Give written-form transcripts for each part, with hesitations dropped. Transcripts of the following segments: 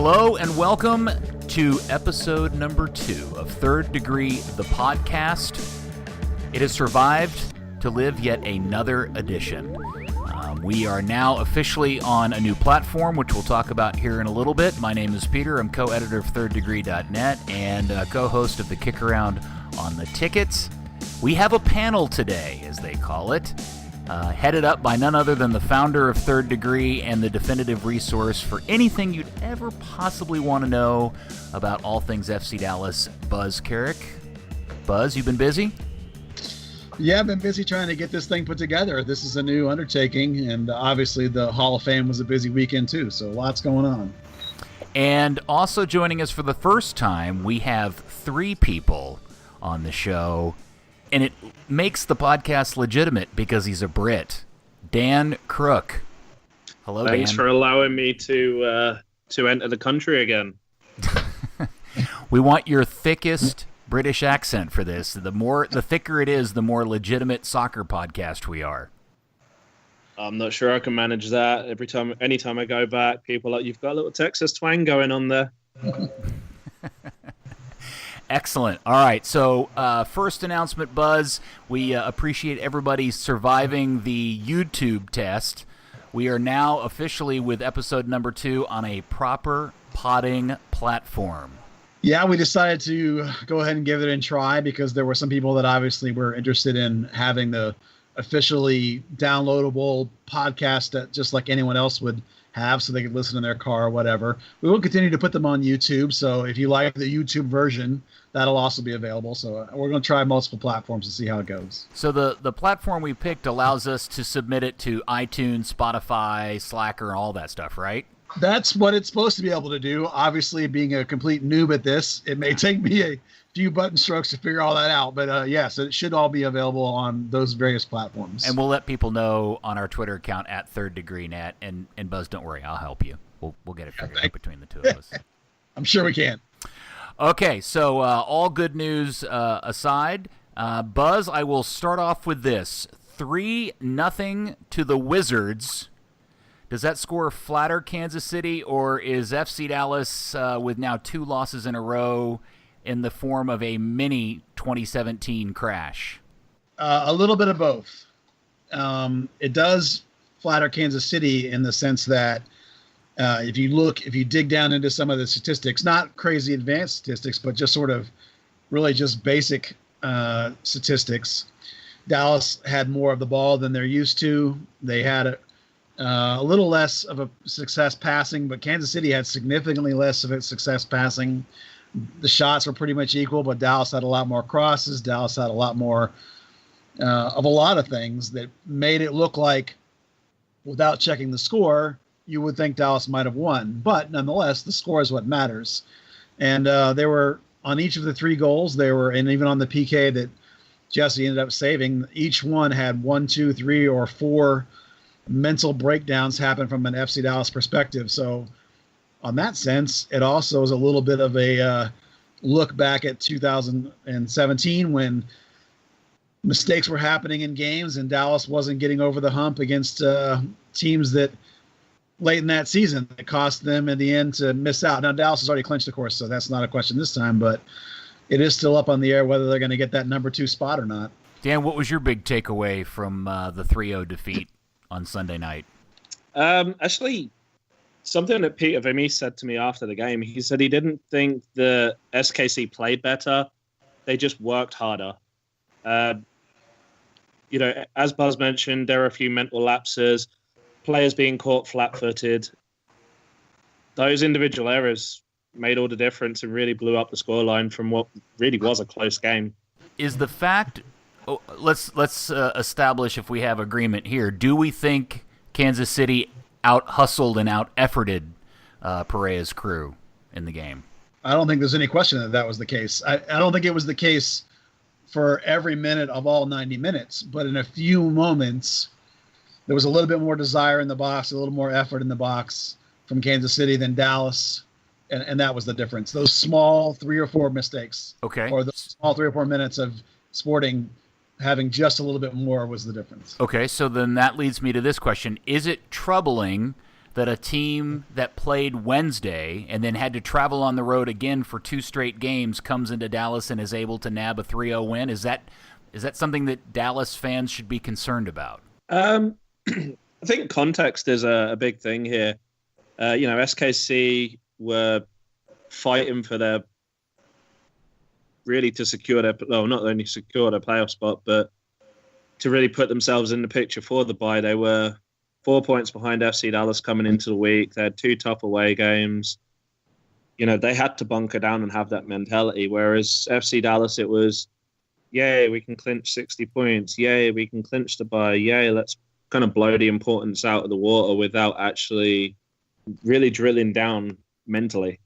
Hello and welcome to episode number 2 of Third Degree, the podcast. It has survived to live yet another edition. We are now officially on a new platform, which we'll talk about here in a little bit. My name is Peter. I'm co-editor of ThirdDegree.net and co-host of the Kick Around on the Tickets. We have a panel today, as they call it, headed up by none other than the founder of Third Degree and the definitive resource for anything you'd ever possibly want to know about all things FC Dallas, Buzz Carrick. Buzz, you been busy? Yeah, I've been busy trying to get this thing put together. This is a new undertaking, and obviously the Hall of Fame was a busy weekend too, so lots going on. And also joining us for the first time, we have 3 people on the show, and it makes the podcast legitimate because he's a Brit. Dan Crook. Hello, Dan. Thanks for allowing me to enter the country again. We want your thickest British accent for this. The thicker it is, the more legitimate soccer podcast we are. I'm not sure I can manage that. Anytime I go back, people are like, you've got a little Texas twang going on there. Excellent. All right, so first announcement, Buzz. We appreciate everybody surviving the YouTube test. We are now officially with episode number 2 on a proper podding platform. Yeah, we decided to go ahead and give it a try because there were some people that obviously were interested in having the officially downloadable podcast that just like anyone else would have so they could listen in their car or whatever. We will continue to put them on YouTube, so if you like the YouTube version, that'll also be available. So we're going to try multiple platforms to see how it goes. So the platform we picked allows us to submit it to iTunes, Spotify, Slacker, all that stuff, right? That's what it's supposed to be able to do. Obviously, being a complete noob at this, it may take me a few button strokes to figure all that out. But yes, it should all be available on those various platforms. And we'll let people know on our Twitter account at ThirdDegreeNet. And Buzz, don't worry, I'll help you. We'll get it figured out between the two of us. I'm sure we can. Okay, so all good news aside, Buzz, I will start off with this: 3-0 to the Wizards. Does that score flatter Kansas City, or is FC Dallas with now 2 losses in a row in the form of a mini 2017 crash? A little bit of both. It does flatter Kansas City in the sense that if you dig down into some of the statistics, not crazy advanced statistics, but just sort of really just basic statistics, Dallas had more of the ball than they're used to. They had a little less of a success passing, but Kansas City had significantly less of a success passing. The shots were pretty much equal, but Dallas had a lot more crosses. Dallas had a lot more of a lot of things that made it look like, without checking the score, you would think Dallas might have won. But nonetheless, the score is what matters. And they were on each of the 3 goals. They were, and even on the PK that Jesse ended up saving, each one had 1, 2, 3, or 4 mental breakdowns happen from an FC Dallas perspective. So on that sense, it also is a little bit of a look back at 2017 when mistakes were happening in games and Dallas wasn't getting over the hump against teams that late in that season it cost them in the end to miss out. Now Dallas has already clinched, of course, so that's not a question this time, but it is still up on the air whether they're going to get that number 2 spot or not. Dan, what was your big takeaway from the 3-0 defeat on Sunday night? Actually, something that Peter Vermes said to me after the game, he said he didn't think the SKC played better. They just worked harder. As Buzz mentioned, there are a few mental lapses, players being caught flat-footed. Those individual errors made all the difference and really blew up the scoreline from what really was a close game. Is the fact... let's establish if we have agreement here. Do we think Kansas City out-hustled and out-efforted Pereira's crew in the game? I don't think there's any question that was the case. I don't think it was the case for every minute of all 90 minutes, but in a few moments, there was a little bit more desire in the box, a little more effort in the box from Kansas City than Dallas, and that was the difference. Those small 3 or 4 mistakes, or those small 3 or 4 minutes of Sporting having just a little bit more was the difference. Okay, so then that leads me to this question. Is it troubling that a team that played Wednesday and then had to travel on the road again for 2 straight games comes into Dallas and is able to nab a 3-0 win? Is that something that Dallas fans should be concerned about? I think context is a big thing here. SKC were fighting for their really to secure their, well, not only secure their playoff spot, but to really put themselves in the picture for the bye. They were 4 points behind FC Dallas coming into the week. They had 2 tough away games. They had to bunker down and have that mentality. Whereas FC Dallas, it was, yay, we can clinch 60 points. Yay, we can clinch the bye. Yay, let's kind of blow the importance out of the water without actually really drilling down mentally.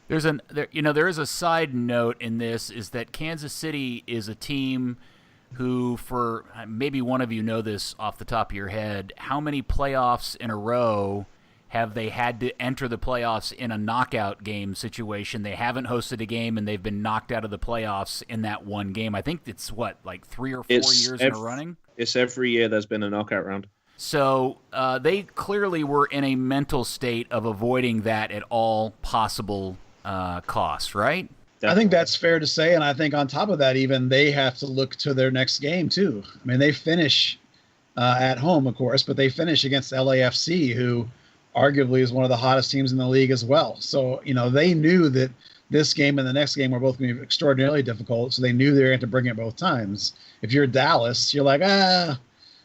There is a side note in this, is that Kansas City is a team who, for maybe one of you know this off the top of your head, how many playoffs in a row have they had to enter the playoffs in a knockout game situation? They haven't hosted a game and they've been knocked out of the playoffs in that one game. I think it's like 3 or 4 years in a running? It's every year there's been a knockout round. So they clearly were in a mental state of avoiding that at all possible costs, right? I think that's fair to say, and I think on top of that, even they have to look to their next game too. I mean, they finish at home, of course, but they finish against LAFC, who arguably is one of the hottest teams in the league as well. So, they knew that this game and the next game were both going to be extraordinarily difficult, so they knew they were going to bring it both times. If you're Dallas, you're like,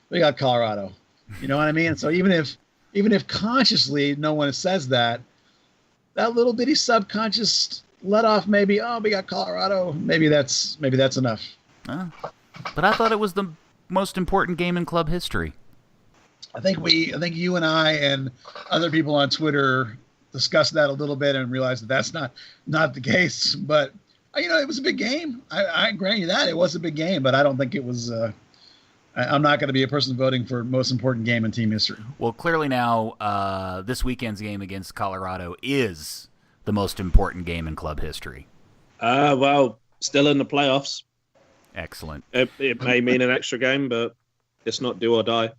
we got Colorado. You know what I mean? So even if consciously no one says that little bitty subconscious let off, maybe, we got Colorado. Maybe that's enough. But I thought it was the most important game in club history. I think you and I and other people on Twitter discussed that a little bit and realized that that's not the case. But it was a big game. I grant you that it was a big game, but I don't think it was. I'm not going to be a person voting for most important game in team history. Well, clearly now this weekend's game against Colorado is the most important game in club history. Still in the playoffs. Excellent. It may mean an extra game, but it's not do or die.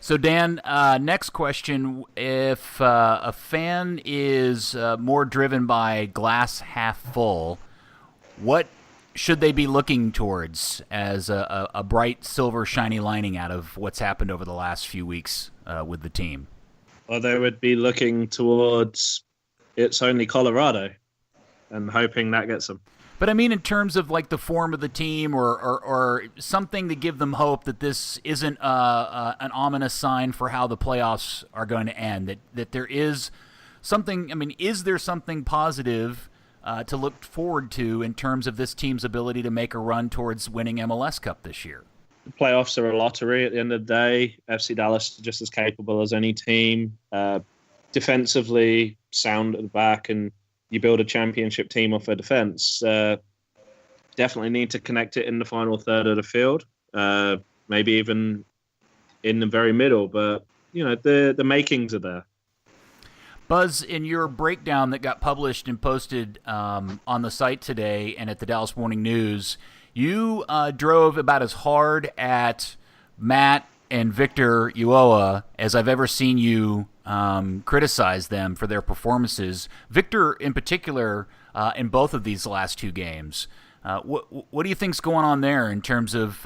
So, Dan, next question. If a fan is more driven by glass half full, what should they be looking towards as a bright silver shiny lining out of what's happened over the last few weeks with the team? Well, they would be looking towards it's only Colorado and hoping that gets them. But I mean, in terms of like the form of the team or something to give them hope that this isn't an ominous sign for how the playoffs are going to end, that there is something. I mean, is there something positive to look forward to in terms of this team's ability to make a run towards winning MLS Cup this year? The playoffs are a lottery at the end of the day. FC Dallas is just as capable as any team. Defensively sound at the back, and you build a championship team off a defense. Definitely need to connect it in the final third of the field, maybe even in the very middle. But, the makings are there. Buzz, in your breakdown that got published and posted on the site today and at the Dallas Morning News, you drove about as hard at Matt and Victor Ulloa as I've ever seen you criticize them for their performances. Victor, in particular, in both of these last 2 games. What do you think's going on there in terms of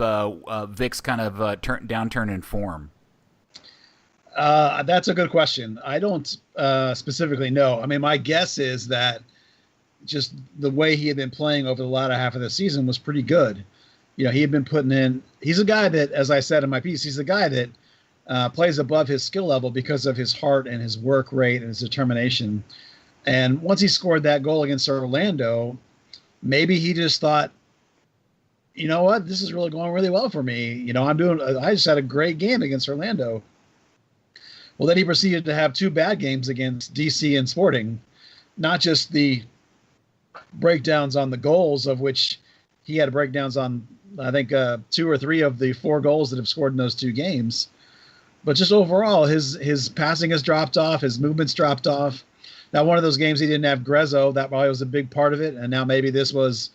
Vic's kind of downturn in form? That's a good question. I don't specifically know. I mean, my guess is that just the way he had been playing over the latter half of the season was pretty good. He had been putting in. He's a guy that, as I said in my piece, he's a guy that plays above his skill level because of his heart and his work rate and his determination. And once he scored that goal against Orlando, maybe he just thought, you know what, this is really going really well for me. I just had a great game against Orlando. Well, then he proceeded to have 2 bad games against DC and Sporting, not just the breakdowns on the goals, of which he had breakdowns on, I think, 2 or 3 of the 4 goals that have scored in those 2 games. But just overall, his passing has dropped off, his movement's dropped off. Now, one of those games he didn't have Grezzo. That probably was a big part of it. And now maybe this was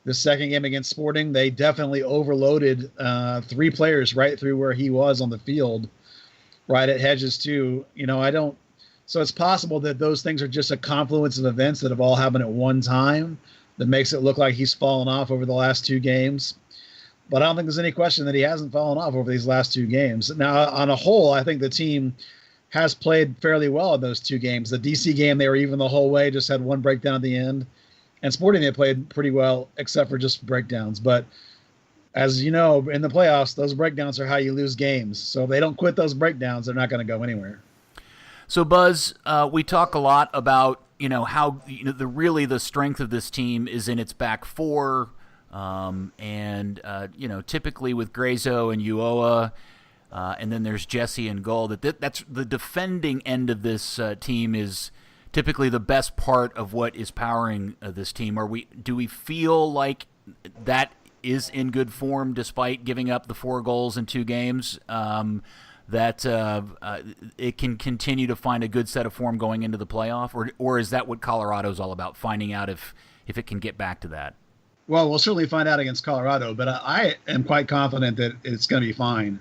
the second game against Sporting. They definitely overloaded 3 players right through where he was on the field. right at Hedges too. I don't. So it's possible that those things are just a confluence of events that have all happened at one time that makes it look like he's fallen off over the last 2 games. But I don't think there's any question that he hasn't fallen off over these last 2 games. Now, on a whole, I think the team has played fairly well in those 2 games. The DC game, they were even the whole way, just had one breakdown at the end. And Sporting, they played pretty well, except for just breakdowns. But as you know, in the playoffs, those breakdowns are how you lose games. So if they don't quit those breakdowns, they're not going to go anywhere. So, Buzz, we talk a lot about how the strength of this team is in its back four, and typically with Grazo and Uoa, and then there's Jesse and Gold. That's the defending end of this team is typically the best part of what is powering this team. Do we feel like that is in good form despite giving up the 4 goals in 2 games? That it can continue to find a good set of form going into the playoff, or is that what Colorado's all about, finding out if it can get back to that? Well, we'll certainly find out against Colorado, but I am quite confident that it's going to be fine.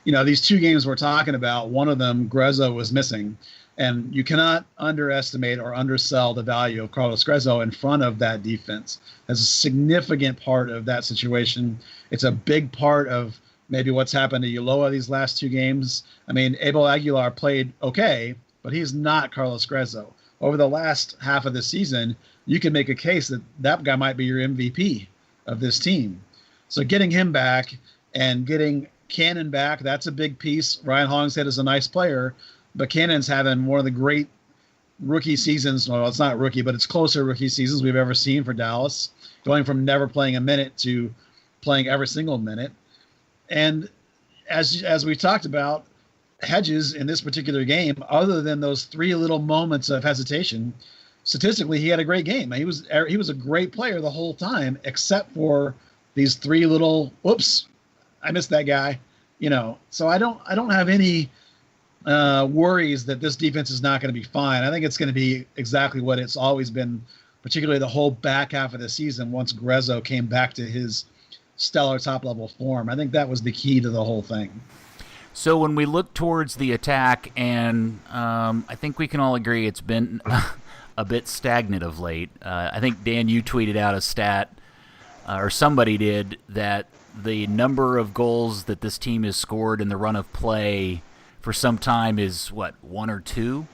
These 2 games we're talking about, one of them, Grezzo, was missing, and you cannot underestimate or undersell the value of Carlos Grezzo in front of that defense. That's a significant part of that situation. It's a big part of maybe what's happened to Uloa these last 2 games. I mean, Abel Aguilar played okay, but he's not Carlos Grezzo. Over the last half of the season, you can make a case that that guy might be your MVP of this team. So getting him back and getting Cannon back, that's a big piece. Ryan Hollingshead is a nice player, but Cannon's having one of the great rookie seasons. Well, it's not rookie, but it's closer rookie seasons we've ever seen for Dallas, going from never playing a minute to playing every single minute. And as we talked about, Hedges in this particular game, other than those 3 little moments of hesitation, statistically he had a great game. He was a great player the whole time, except for these 3 little whoops. I missed that guy, So I don't have any worries that this defense is not going to be fine. I think it's going to be exactly what it's always been, particularly the whole back half of the season once Grezzo came back to his stellar top-level form. I think that was the key to the whole thing. So when we look towards the attack, and I think we can all agree it's been a bit stagnant of late. I think, Dan, you tweeted out a stat, or somebody did, that the number of goals that this team has scored in the run of play for some time is, 1 or 2?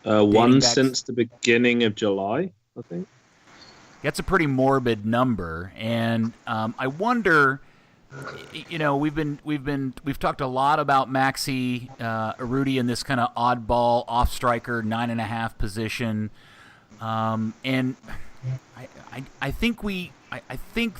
One since the beginning of July, I think. That's a pretty morbid number, and I wonder. We've talked a lot about Maxi Urruti in this kind of oddball off striker 9.5 position, and I think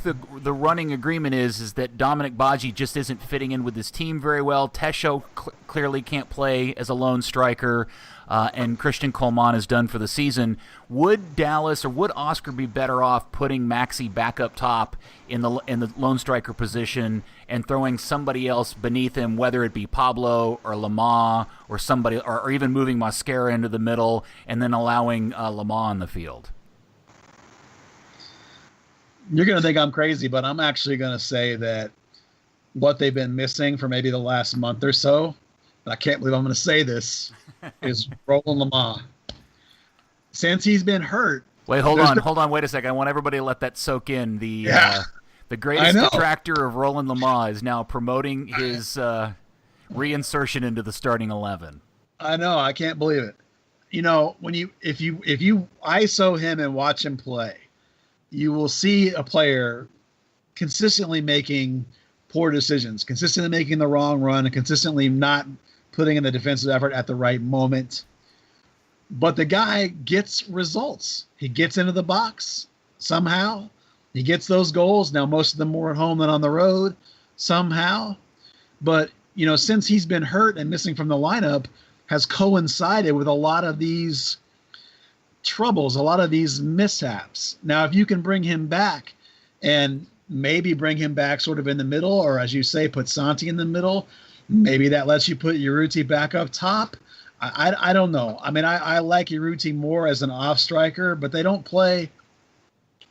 the running agreement is that Dominic Baji just isn't fitting in with this team very well. Tesho clearly can't play as a lone striker. And Christian Coleman is done for the season. Would Dallas or would Oscar be better off putting Maxi back up top in the lone striker position and throwing somebody else beneath him, whether it be Pablo or Lamar or somebody, or even moving Mosquera into the middle and then allowing Lamar on the field? You're going to think I'm crazy, but I'm actually going to say that what they've been missing for maybe the last month or so, and I can't believe I'm going to say this, is Roland Lamar. Since he's been hurt. Hold on, wait a second. I want everybody to let that soak in. The greatest detractor of Roland Lamar is now promoting his reinsertion into the starting 11. I know, I can't believe it. If you ISO him and watch him play, you will see a player consistently making poor decisions, consistently making the wrong run, and consistently not putting in the defensive effort at the right moment. But the guy gets results. He gets into the box somehow. He gets those goals. Now, most of them more at home than on the road somehow. But, since he's been hurt and missing from the lineup, has coincided with a lot of these troubles, a lot of these mishaps. Now, if you can bring him back and maybe bring him back sort of in the middle, or as you say, put Santi in the middle, maybe that lets you put Urruti back up top. I don't know. I mean, I like Urruti more as an off striker, but they don't play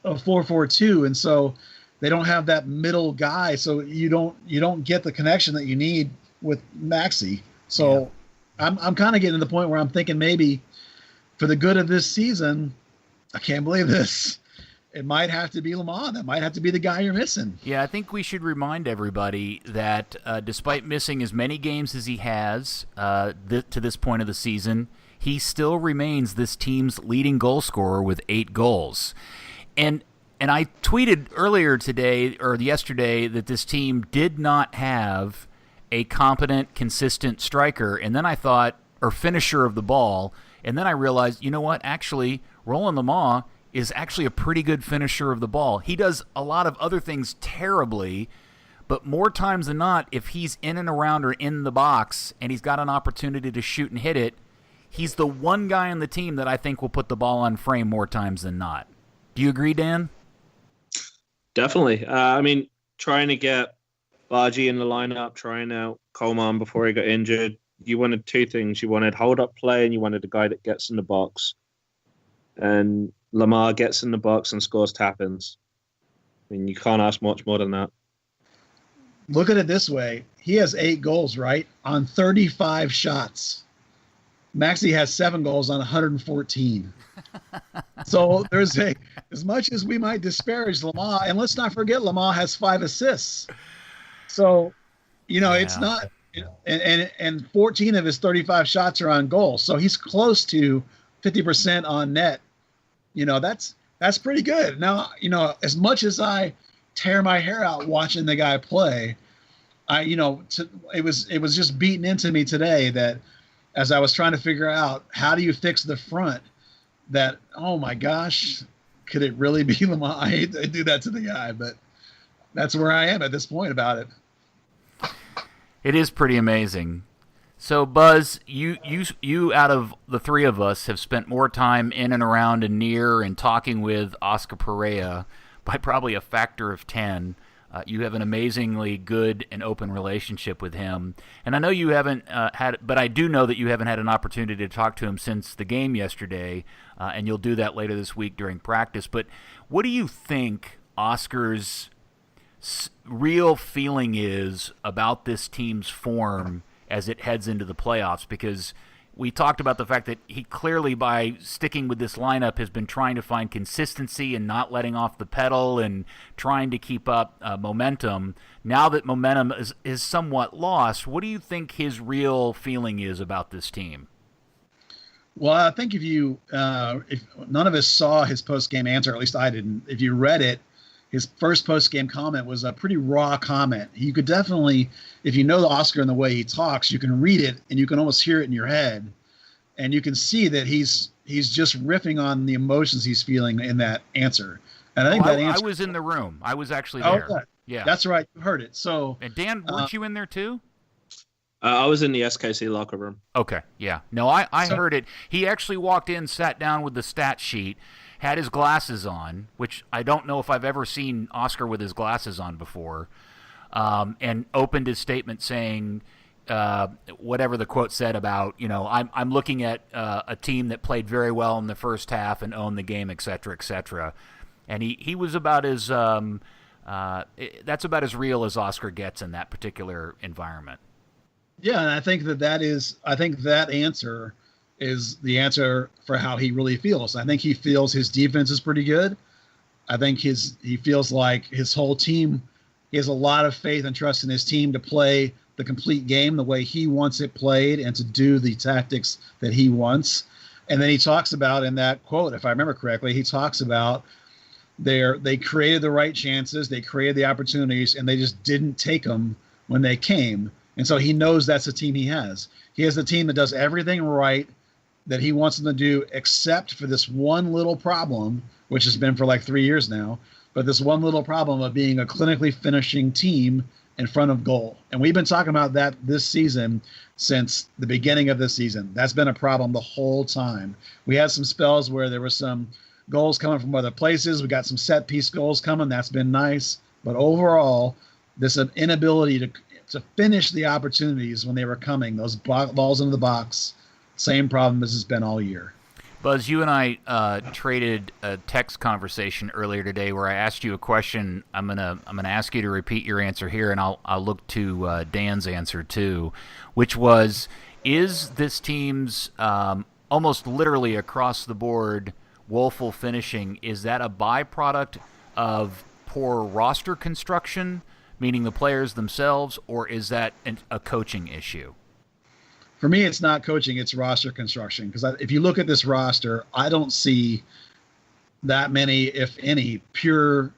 a 4-4-2, and so they don't have that middle guy. So you don't get the connection that you need with Maxey. So I'm kind of getting to the point where I'm thinking maybe for the good of this season, I can't believe this. It might have to be Lamar. That might have to be the guy you're missing. Yeah, I think we should remind everybody that despite missing as many games as he has to this point of the season, he still remains this team's leading goal scorer with 8 goals. And I tweeted earlier today or yesterday that this team did not have a competent, consistent striker, and then I thought, or finisher of the ball, and then I realized, you know what? Actually, Roland Lamar is actually a pretty good finisher of the ball. He does a lot of other things terribly, but more times than not, if he's in and around or in the box and he's got an opportunity to shoot and hit it, he's the one guy on the team that I think will put the ball on frame more times than not. Do you agree, Dan? Definitely. I mean, trying to get Bargy in the lineup, trying out Coleman before he got injured, you wanted 2 things. You wanted hold-up play and you wanted a guy that gets in the box. And Lamar gets in the box and scores tap-ins. I mean, you can't ask much more than that. Look at it this way. He has 8 goals, right, on 35 shots. Maxey has 7 goals on 114. So there's as much as we might disparage Lamar, and let's not forget Lamar has 5 assists. So, it's not, and 14 of his 35 shots are on goal. So he's close to 50% on net. That's pretty good. Now, as much as I tear my hair out watching the guy play, it was just beaten into me today that as I was trying to figure out how do you fix the front, that, oh my gosh, could it really be Lamar? I hate to do that to the guy, but that's where I am at this point about it. It is pretty amazing. So, Buzz, you out of the 3 of us have spent more time in and around and near and talking with Oscar Pareja by probably a factor of 10. You have an amazingly good and open relationship with him. And I know you haven't but I do know that you haven't had an opportunity to talk to him since the game yesterday, and you'll do that later this week during practice. But what do you think Oscar's real feeling is about this team's form as it heads into the playoffs? Because we talked about the fact that he clearly, by sticking with this lineup, has been trying to find consistency and not letting off the pedal and trying to keep up momentum. Now that momentum is somewhat lost, what do you think his real feeling is about this team? Well, I think if none of us saw his post-game answer, at least I didn't, if you read it, his first post-game comment was a pretty raw comment. You could definitely, if you know the Oscar and the way he talks, you can read it and you can almost hear it in your head. And you can see that he's just riffing on the emotions he's feeling in that answer. And I think that answer... I was in the room. I was actually there. Okay. Yeah. That's right. You heard it. So, and Dan, weren't you in there too? I was in the SKC locker room. Okay, yeah. No, I heard it. He actually walked in, sat down with the stat sheet, had his glasses on, which I don't know if I've ever seen Oscar with his glasses on before, and opened his statement saying whatever the quote said about, I'm looking at a team that played very well in the first half and owned the game, et cetera, et cetera. And he was about as that's about as real as Oscar gets in that particular environment. Yeah, and I think that answer is the answer for how he really feels. I think he feels his defense is pretty good. I think he feels like his whole team, he has a lot of faith and trust in his team to play the complete game the way he wants it played and to do the tactics that he wants. And then he talks about, in that quote, if I remember correctly, he talks about they created the right chances, they created the opportunities, and they just didn't take them when they came. And so he knows that's the team he has. He has a team that does everything right that he wants them to do, except for this one little problem, which has been for like 3 years now, but this one little problem of being a clinically finishing team in front of goal. And we've been talking about that this season since the beginning of the season. That's been a problem the whole time. We had some spells where there were some goals coming from other places. We got some set piece goals coming. That's been nice. But overall, this inability to finish the opportunities when they were coming, those balls into the box, same problem as it's been all year. Buzz, you and I traded a text conversation earlier today where I asked you a question. I'm gonna ask you to repeat your answer here, and I'll look to Dan's answer too, which was: is this team's almost literally across the board woeful finishing, is that a byproduct of poor roster construction, meaning the players themselves, or is that a coaching issue? For me, it's not coaching, it's roster construction. Because if you look at this roster, I don't see that many, if any, pure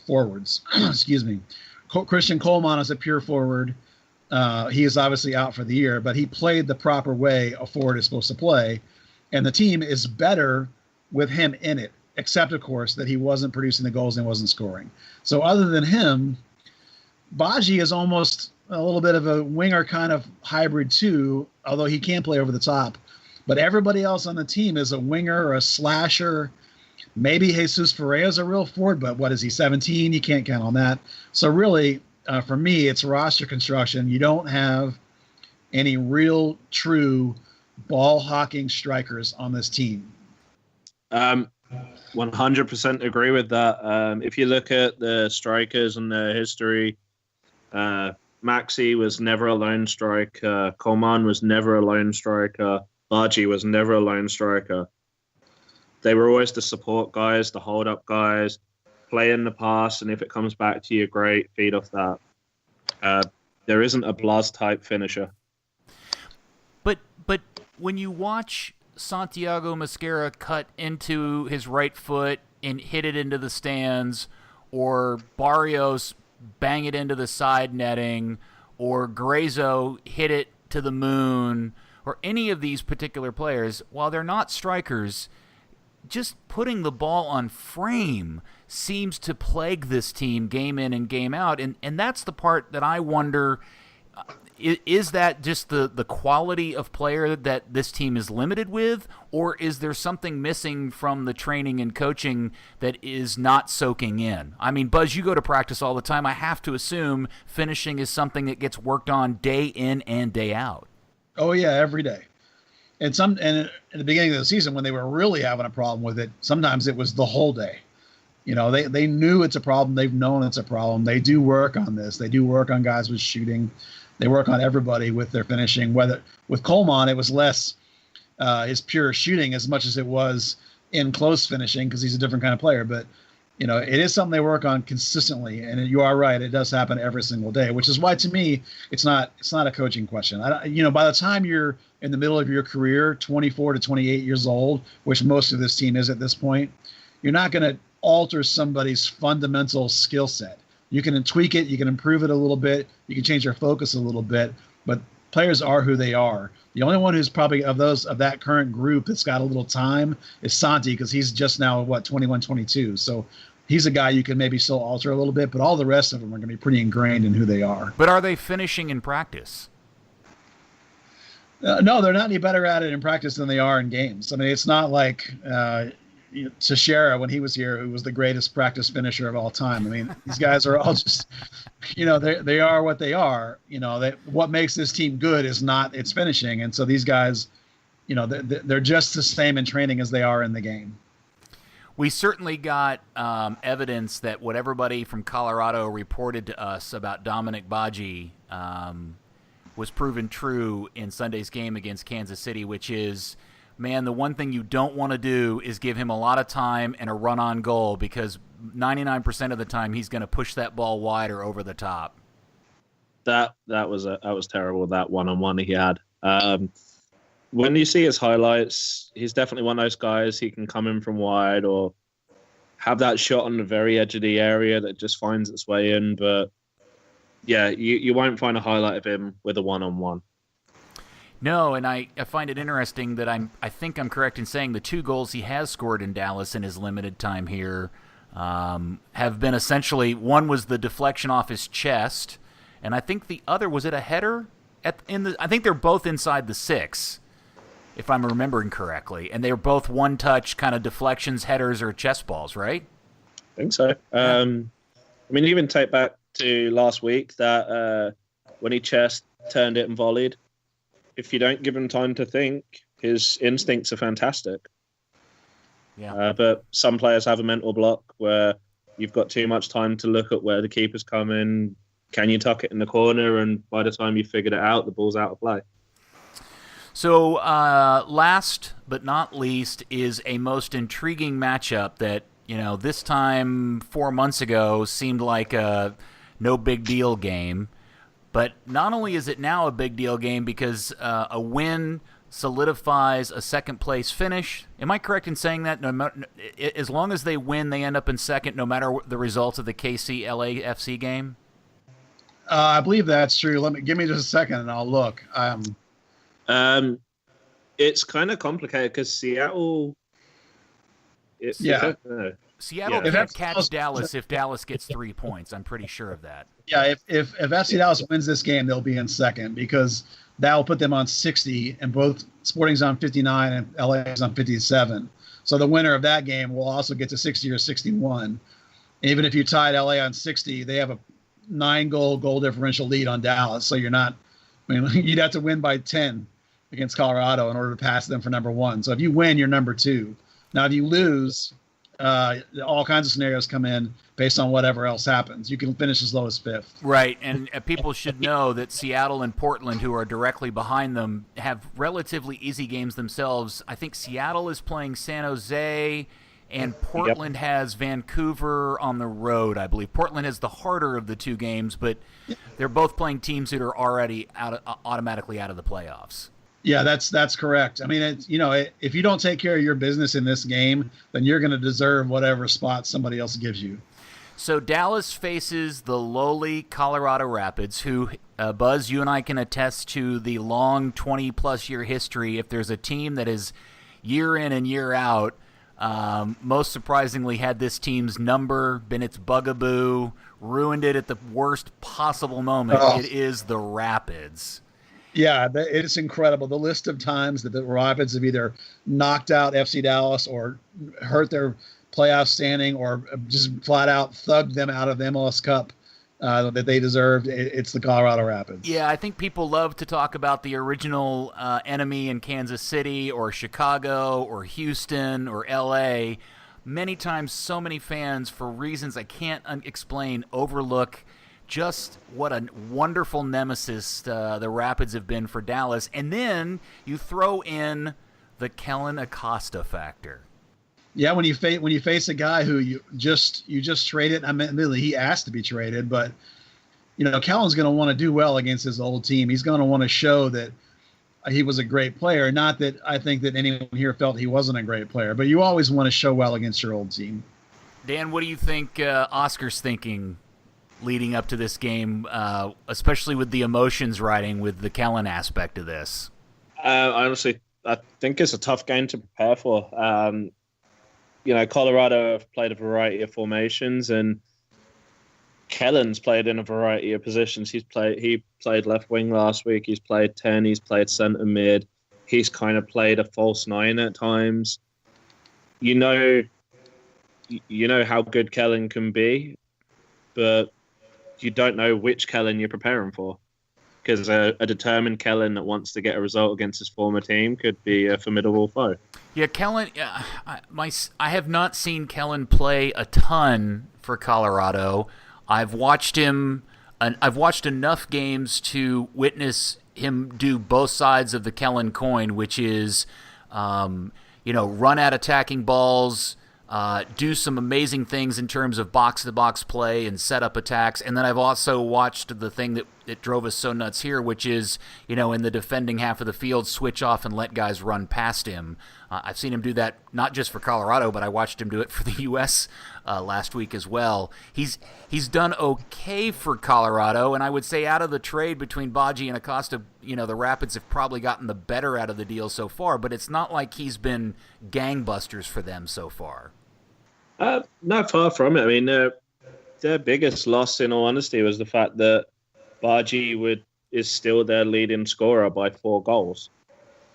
forwards. Excuse me. Christian Coleman is a pure forward. He is obviously out for the year, but he played the proper way a forward is supposed to play. And the team is better with him in it, except, of course, that he wasn't producing the goals and wasn't scoring. So other than him, Badji is almost a little bit of a winger kind of hybrid too, although he can play over the top. But everybody else on the team is a winger or a slasher. Maybe Jesus Ferreira is a real forward, but what is he, 17? You can't count on that. So really, for me, it's roster construction. You don't have any real, true ball-hawking strikers on this team. 100% agree with that. If you look at the strikers and their history, Maxi was never a lone striker. Coleman was never a lone striker. Badji was never a lone striker. They were always the support guys, the hold-up guys, play in the pass, and if it comes back to you, great, feed off that. There isn't a Blas-type finisher. But when you watch Santiago Mosquera cut into his right foot and hit it into the stands, or Barrios bang it into the side netting, or Grayzo hit it to the moon, or any of these particular players, while they're not strikers, just putting the ball on frame seems to plague this team game in and game out. And that's the part that I wonder, is that just the quality of player that this team is limited with, or is there something missing from the training and coaching that is not soaking in? I mean, Buzz, you go to practice all the time. I have to assume finishing is something that gets worked on day in and day out. Oh, yeah, every day. And at the beginning of the season, when they were really having a problem with it, sometimes it was the whole day. You know, they knew it's a problem. They've known it's a problem. They do work on this. They do work on guys with shooting. They work on everybody with their finishing. Whether with Coleman, it was less his pure shooting as much as it was in close finishing, because he's a different kind of player. But, you know, it is something they work on consistently. And you are right. It does happen every single day, which is why, to me, it's not a coaching question. By the time you're in the middle of your career, 24 to 28 years old, which most of this team is at this point, you're not going to alter somebody's fundamental skill set. You can tweak it, you can improve it a little bit, you can change your focus a little bit, but players are who they are. The only one who's probably of that current group that's got a little time is Santi, because he's just now 21, 22. So he's a guy you can maybe still alter a little bit, but all the rest of them are going to be pretty ingrained in who they are. But are they finishing in practice? No, they're not any better at it in practice than they are in games. I mean, it's not like Teixeira, when he was here, who was the greatest practice finisher of all time. I mean, these guys are all just, they are what they are. What makes this team good is not its finishing. And so these guys, they're just the same in training as they are in the game. We certainly got evidence that what everybody from Colorado reported to us about Dominic Badji was proven true in Sunday's game against Kansas City, which is, man, the one thing you don't want to do is give him a lot of time and a run on goal, because 99% of the time he's going to push that ball wide or over the top. That was terrible, that one-on-one he had. When you see his highlights, he's definitely one of those guys. He can come in from wide or have that shot on the very edge of the area that just finds its way in. But yeah, you won't find a highlight of him with a one-on-one. No, and I find it interesting that I think I'm correct in saying the 2 goals he has scored in Dallas in his limited time here have been essentially, one was the deflection off his chest, and I think the other, was it a header? I think they're both inside the 6, if I'm remembering correctly, and they were both one-touch kind of deflections, headers, or chest balls, right? I think so. I mean, even take back to last week that when he chest turned it and volleyed. If you don't give him time to think, his instincts are fantastic. Yeah. But some players have a mental block where you've got too much time to look at where the keeper's coming. Can you tuck it in the corner? And by the time you figured it out, the ball's out of play. So last but not least is a most intriguing matchup that, this time 4 months ago seemed like a no big deal game. But not only is it now a big deal game because a win solidifies a second place finish. Am I correct in saying that? As long as they win, they end up in second, no matter the result of the KC LAFC game? I believe that's true. Give me just a second and I'll look. It's kind of complicated because Seattle. Seattle can't catch Dallas if Dallas gets 3 points. I'm pretty sure of that. Yeah, if FC Dallas wins this game, they'll be in second because that will put them on 60, and both Sporting's on 59 and LA is on 57. So the winner of that game will also get to 60 or 61. Even if you tied LA on 60, they have a 9-goal differential lead on Dallas. So you'd have to win by 10 against Colorado in order to pass them for number one. So if you win, you're number two. Now, if you lose, all kinds of scenarios come in based on whatever else happens. You can finish as low as fifth. Right, and people should know that Seattle and Portland, who are directly behind them, have relatively easy games themselves. I think Seattle is playing San Jose, and Portland has Vancouver on the road, I believe. Portland has the harder of the two games, but they're both playing teams that are already automatically out of the playoffs. Yeah, that's correct. I mean, if you don't take care of your business in this game, then you're going to deserve whatever spot somebody else gives you. So Dallas faces the lowly Colorado Rapids, who, Buzz, you and I can attest to the long 20-plus year history. If there's a team that is year in and year out, most surprisingly had this team's number, been its bugaboo, ruined it at the worst possible moment, It is the Rapids. Yeah, it's incredible. The list of times that the Rapids have either knocked out FC Dallas or hurt their playoff standing or just flat out thugged them out of the MLS Cup that they deserved. It's the Colorado Rapids. Yeah, I think people love to talk about the original enemy in Kansas City or Chicago or Houston or L.A. Many times so many fans, for reasons I can't explain, overlook just what a wonderful nemesis the Rapids have been for Dallas. And then you throw in the Kellyn Acosta factor. Yeah, when you face a guy who you just traded, I mean, really, he asked to be traded, but Kellyn's going to want to do well against his old team. He's going to want to show that he was a great player. Not that I think that anyone here felt he wasn't a great player, but you always want to show well against your old team. Dan, what do you think Oscar's thinking leading up to this game, especially with the emotions riding with the Kellyn aspect of this? Honestly, I think it's a tough game to prepare for. Colorado have played a variety of formations, and Kellyn's played in a variety of positions. He played left wing last week. He's played 10. He's played centre mid. He's kind of played a false 9 at times. You know how good Kellyn can be, but you don't know which Kellyn you're preparing for, because a determined Kellyn that wants to get a result against his former team could be a formidable foe. Yeah, Kellyn. I have not seen Kellyn play a ton for Colorado. I've watched him. I've watched enough games to witness him do both sides of the Kellyn coin, which is, run at attacking balls. Do some amazing things in terms of box-to-box play and set up attacks. And then I've also watched the thing that drove us so nuts here, which is, in the defending half of the field, switch off and let guys run past him. I've seen him do that not just for Colorado, but I watched him do it for the U.S. Last week as well. He's done okay for Colorado, and I would say out of the trade between Badji and Acosta, the Rapids have probably gotten the better out of the deal so far, but it's not like he's been gangbusters for them so far. Not far from it. I mean, their biggest loss, in all honesty, was the fact that Badji is still their leading scorer by 4 goals.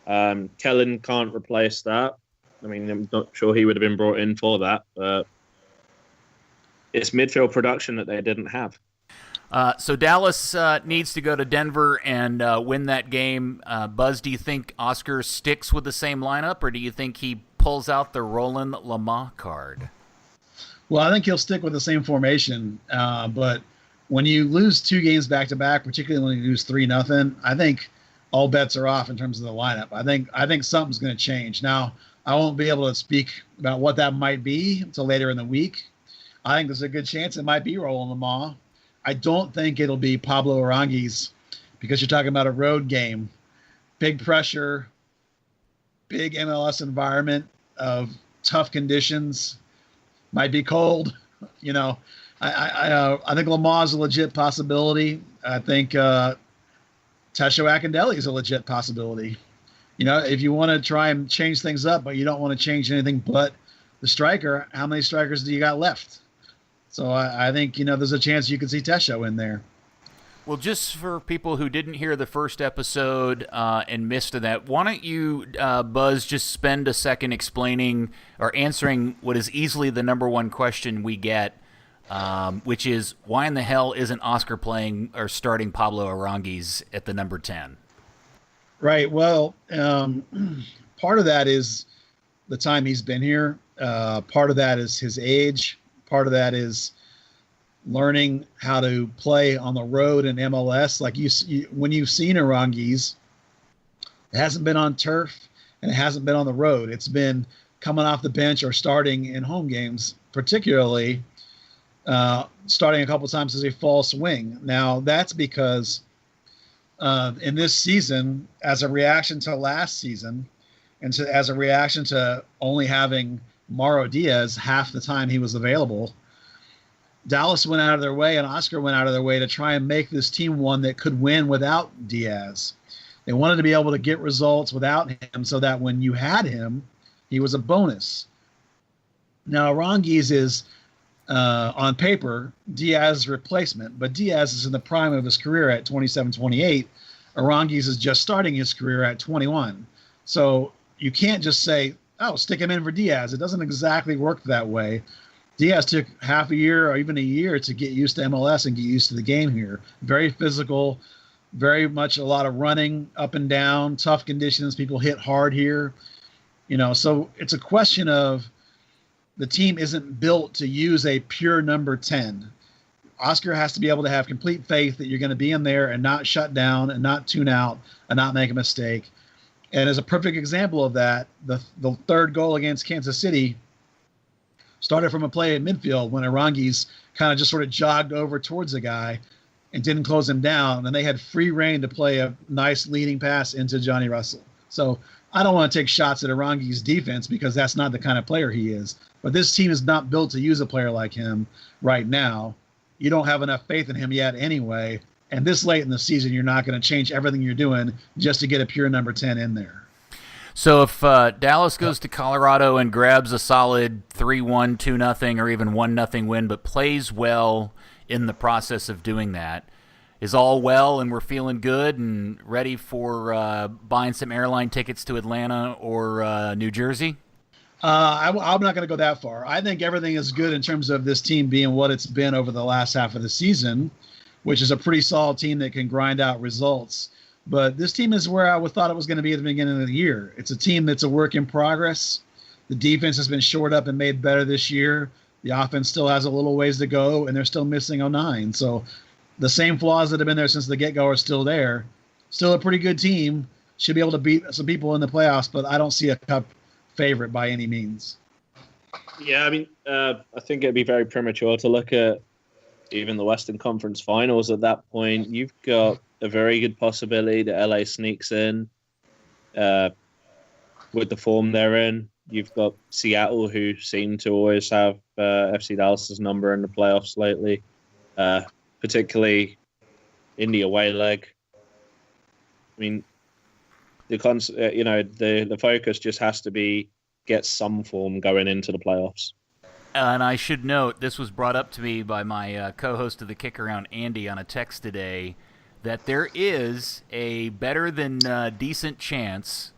Kellyn can't replace that. I mean, I'm not sure he would have been brought in for that, but it's midfield production that they didn't have. So Dallas needs to go to Denver and win that game. Buzz, do you think Oscar sticks with the same lineup, or do you think he pulls out the Roland Lamar card? Well, I think he'll stick with the same formation, but when you lose 2 games back to back, particularly when you lose 3-0, I think all bets are off in terms of the lineup. I think something's going to change. Now, I won't be able to speak about what that might be until later in the week. I think there's a good chance it might be Roland Lamar. I don't think it'll be Pablo Aranguiz because you're talking about a road game, big pressure, big MLS environment of tough conditions. Might be cold, I think Lamar's a legit possibility. I think Tesho Akindele is a legit possibility. If you want to try and change things up, but you don't want to change anything but the striker, how many strikers do you got left? So I think, there's a chance you could see Tesho in there. Well, just for people who didn't hear the first episode and missed that, why don't you, Buzz, just spend a second explaining or answering what is easily the number one question we get, which is why in the hell isn't Oscar playing or starting Pablo Aranguiz at the number 10? Right. Well, part of that is the time he's been here. Part of that is his age. Part of that is learning how to play on the road in MLS. Like when you've seen Aranguiz, it hasn't been on turf and it hasn't been on the road. It's been coming off the bench or starting in home games, particularly starting a couple times as a false wing. Now, that's because in this season, as a reaction to last season, and as a reaction to only having Mauro Diaz half the time he was available, Dallas went out of their way and Oscar went out of their way to try and make this team one that could win without Diaz. They wanted to be able to get results without him so that when you had him, he was a bonus. Now, Aranguiz is, on paper, Diaz's replacement, but Diaz is in the prime of his career at 27, 28. Aranguiz is just starting his career at 21. So you can't just say, oh, stick him in for Diaz. It doesn't exactly work that way. Diaz took half a year or even a year to get used to MLS and get used to the game here. Very physical, very much a lot of running up and down, tough conditions. People hit hard here. So it's a question of the team isn't built to use a pure number 10. Oscar has to be able to have complete faith that you're going to be in there and not shut down and not tune out and not make a mistake. And as a perfect example of that, the third goal against Kansas City started from a play in midfield when Aranguiz kind of just sort of jogged over towards the guy and didn't close him down. And they had free reign to play a nice leading pass into Johnny Russell. So I don't want to take shots at Aranguiz's defense because that's not the kind of player he is. But this team is not built to use a player like him right now. You don't have enough faith in him yet anyway. And this late in the season, you're not going to change everything you're doing just to get a pure number 10 in there. So if Dallas goes to Colorado and grabs a solid 3-1, 2-0, or even 1-0 win, but plays well in the process of doing that, is all well and we're feeling good and ready for buying some airline tickets to Atlanta or New Jersey? I'm not going to go that far. I think everything is good in terms of this team being what it's been over the last half of the season, which is a pretty solid team that can grind out results. But this team is where I thought it was going to be at the beginning of the year. It's a team that's a work in progress. The defense has been shored up and made better this year. The offense still has a little ways to go, and they're still missing 09. So the same flaws that have been there since the get-go are still there. Still a pretty good team. Should be able to beat some people in the playoffs, but I don't see a cup favorite by any means. Yeah, I think it'd be very premature to look at even the Western Conference Finals at that point. You've got a very good possibility that LA sneaks in with the form they're in. You've got Seattle, who seem to always have FC Dallas's number in the playoffs lately, particularly in the away leg. The focus just has to be get some form going into the playoffs. And I should note, this was brought up to me by my co-host of the Kick Around, Andy, on a text today, that there is a better than decent chance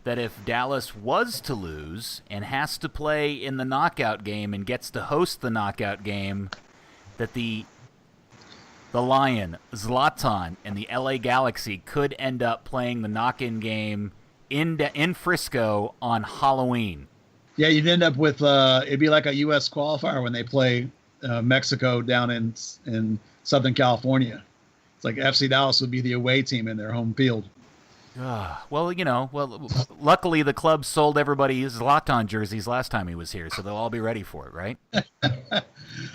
that if Dallas was to lose and has to play in the knockout game and gets to host the knockout game, that the Lion, Zlatan, and the LA Galaxy could end up playing the knock-in game in Frisco on Halloween. Yeah, you'd end up with it'd be like a U.S. qualifier when they play Mexico down in Southern California. It's like FC Dallas would be the away team in their home field. Well, luckily the club sold everybody his Zlatan jerseys last time he was here, so they'll all be ready for it, right?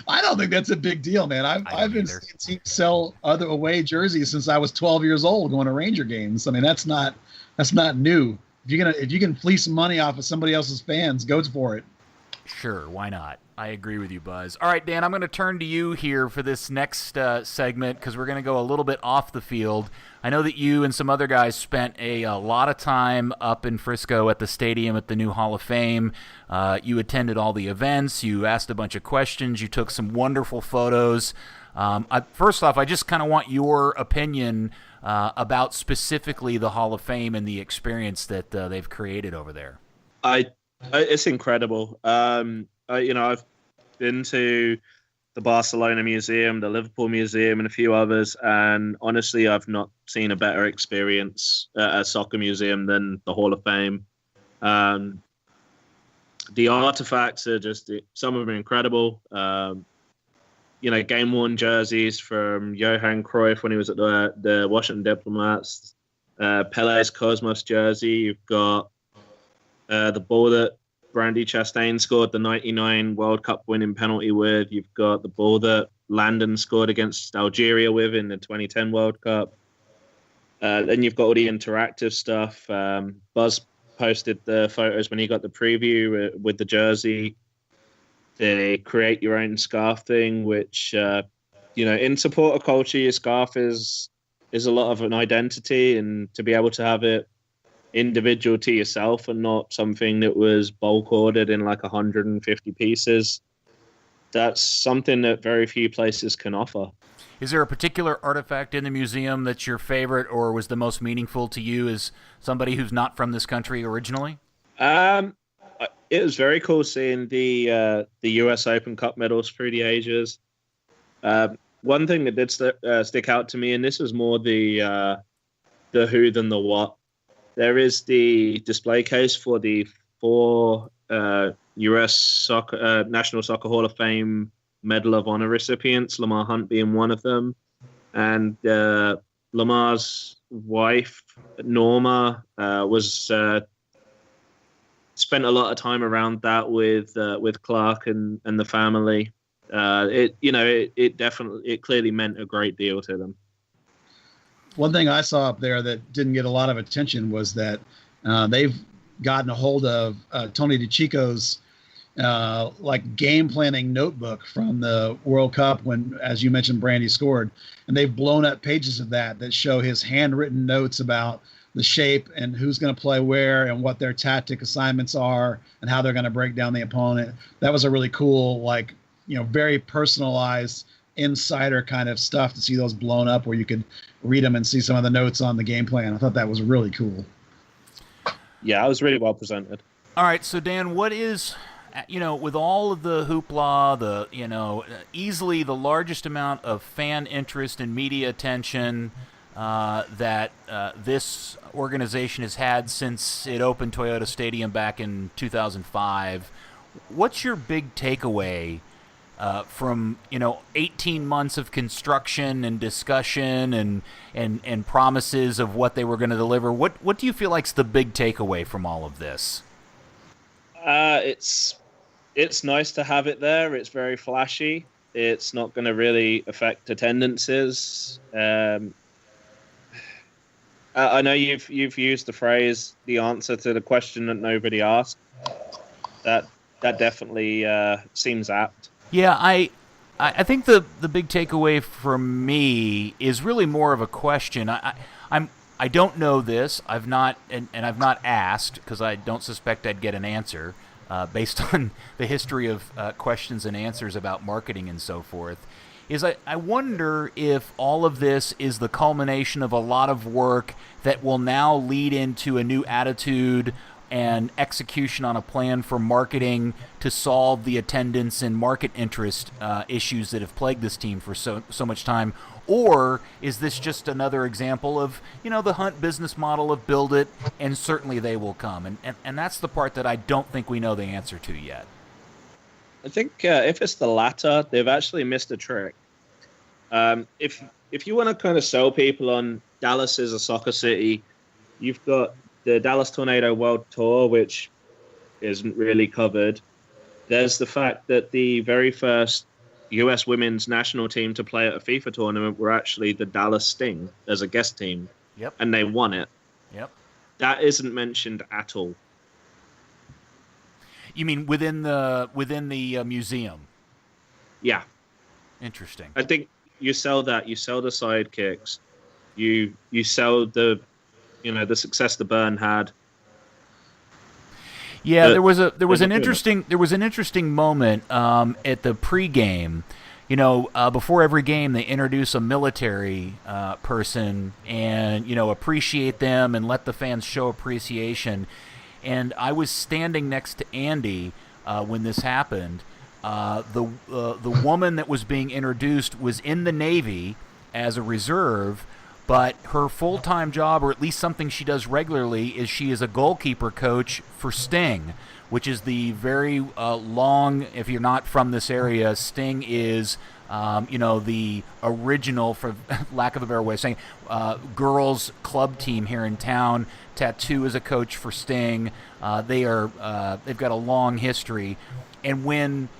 I don't think that's a big deal, man. I've been seeing teams sell other away jerseys since I was 12 years old going to Ranger games. I mean, that's not new. If you can fleece money off of somebody else's fans, go for it. Sure, why not? I agree with you, Buzz. All right, Dan, I'm going to turn to you here for this next segment because we're going to go a little bit off the field. I know that you and some other guys spent a lot of time up in Frisco at the stadium at the new Hall of Fame. You attended all the events. You asked a bunch of questions. You took some wonderful photos. First off, I just kind of want your opinion about specifically the Hall of Fame and the experience that they've created over there. It's incredible. I've been to the Barcelona Museum, the Liverpool Museum, and a few others, and honestly, I've not seen a better experience at a soccer museum than the Hall of Fame. The artifacts are some of them are incredible. Game-worn jerseys from Johan Cruyff when he was at the Washington Diplomats, Pele's Cosmos jersey. You've got the ball that Brandy Chastain scored the 99 World Cup winning penalty with. You've got the ball that Landon scored against Algeria with in the 2010 World Cup. Then you've got all the interactive stuff. Buzz posted the photos when he got the preview with the jersey. The create your own scarf thing, which, in supporter culture, your scarf is a lot of an identity, and to be able to have it individual to yourself and not something that was bulk ordered in like 150 pieces, that's something that very few places can offer. Is there a particular artifact in the museum that's your favorite or was the most meaningful to you as somebody who's not from this country originally? It was very cool seeing the US Open Cup medals through the ages. One thing that did stick out to me, and this was more the who than the what. There is the display case for the 4 U.S. National Soccer Hall of Fame Medal of Honor recipients, Lamar Hunt being one of them. And Lamar's wife, Norma, spent a lot of time around that with Clark and the family. It clearly meant a great deal to them. One thing I saw up there that didn't get a lot of attention was that they've gotten a hold of Tony DeCicco's game planning notebook from the World Cup when, as you mentioned, Brandy scored. And they've blown up pages of that show his handwritten notes about the shape and who's going to play where and what their tactic assignments are and how they're going to break down the opponent. That was a really cool, very personalized insider kind of stuff to see those blown up where you could read them and see some of the notes on the game plan. I thought that was really cool. Yeah, it was really well presented. All right, so Dan, what is, with all of the hoopla, easily the largest amount of fan interest and media attention that this organization has had since it opened Toyota Stadium back in 2005, what's your big takeaway from 18 months of construction and discussion and promises of what they were going to deliver? What do you feel like's the big takeaway from all of this? It's nice to have it there. It's very flashy. It's not going to really affect attendances. I know you've used the phrase "the answer to the question that nobody asked." That definitely seems apt. Yeah, I think the big takeaway for me is really more of a question. I don't know this. I've not I've not asked because I don't suspect I'd get an answer based on the history of questions and answers about marketing and so forth. I wonder if all of this is the culmination of a lot of work that will now lead into a new attitude and execution on a plan for marketing to solve the attendance and market interest issues that have plagued this team for so much time, Or is this just another example of, the Hunt business model of build it and certainly they will come? And that's the part that I don't think we know the answer to yet. I think if it's the latter, they've actually missed a trick. If you want to kind of sell people on Dallas is a soccer city, you've got the Dallas Tornado World Tour, which isn't really covered. There's the fact that the very first U.S. women's national team to play at a FIFA tournament were actually the Dallas Sting as a guest team. Yep. And they won it. Yep. That isn't mentioned at all. You mean within the museum? Yeah. Interesting. I think you sell that. You sell the sidekicks. You sell the success the Burn had. Yeah, there was an interesting moment at the pregame. Before every game, they introduce a military person and appreciate them and let the fans show appreciation. And I was standing next to Andy when this happened. The woman that was being introduced was in the Navy as a reserve, but her full-time job, or at least something she does regularly, is she is a goalkeeper coach for Sting, which is the very long, if you're not from this area, Sting is, the original, for lack of a better way of saying, girls club team here in town. Tattoo is a coach for Sting. They've got a long history. And when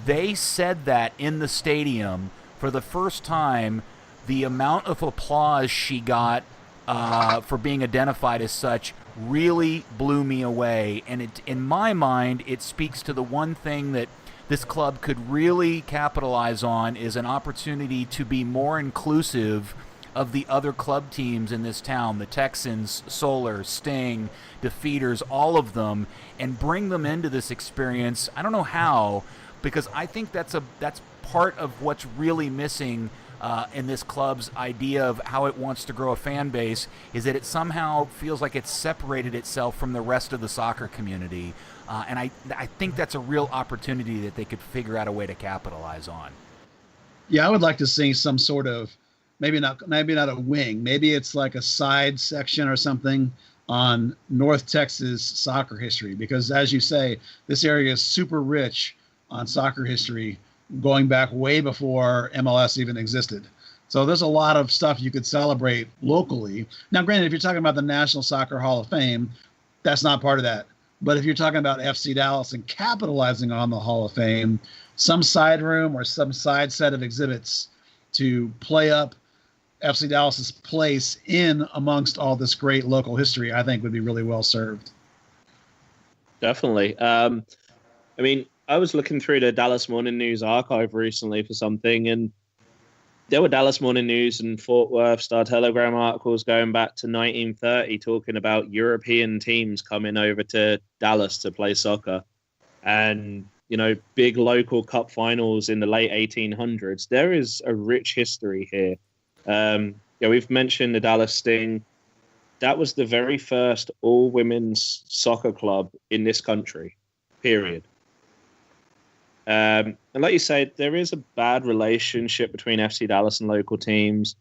they said that in the stadium for the first time, the amount of applause she got for being identified as such really blew me away. And in my mind, it speaks to the one thing that this club could really capitalize on is an opportunity to be more inclusive of the other club teams in this town, the Texans, Solar, Sting, Defeaters, all of them, and bring them into this experience. I don't know how, because I think that's part of what's really missing in this club's idea of how it wants to grow a fan base, is that it somehow feels like it's separated itself from the rest of the soccer community. And I think that's a real opportunity that they could figure out a way to capitalize on. Yeah, I would like to see some sort of, maybe not a wing, maybe it's like a side section or something on North Texas soccer history, because as you say, this area is super rich on soccer history, going back way before MLS even existed. So there's a lot of stuff you could celebrate locally. Now, granted, if you're talking about the National Soccer Hall of Fame, that's not part of that. But if you're talking about FC Dallas and capitalizing on the Hall of Fame, some side room or some side set of exhibits to play up FC Dallas's place in amongst all this great local history, I think would be really well served. Definitely. I was looking through the Dallas Morning News archive recently for something, and there were Dallas Morning News and Fort Worth Star Telegram articles going back to 1930 talking about European teams coming over to Dallas to play soccer. And, big local cup finals in the late 1800s. There is a rich history here. We've mentioned the Dallas Sting. That was the very first all-women's soccer club in this country, period. And like you say, there is a bad relationship between FC Dallas and local teams,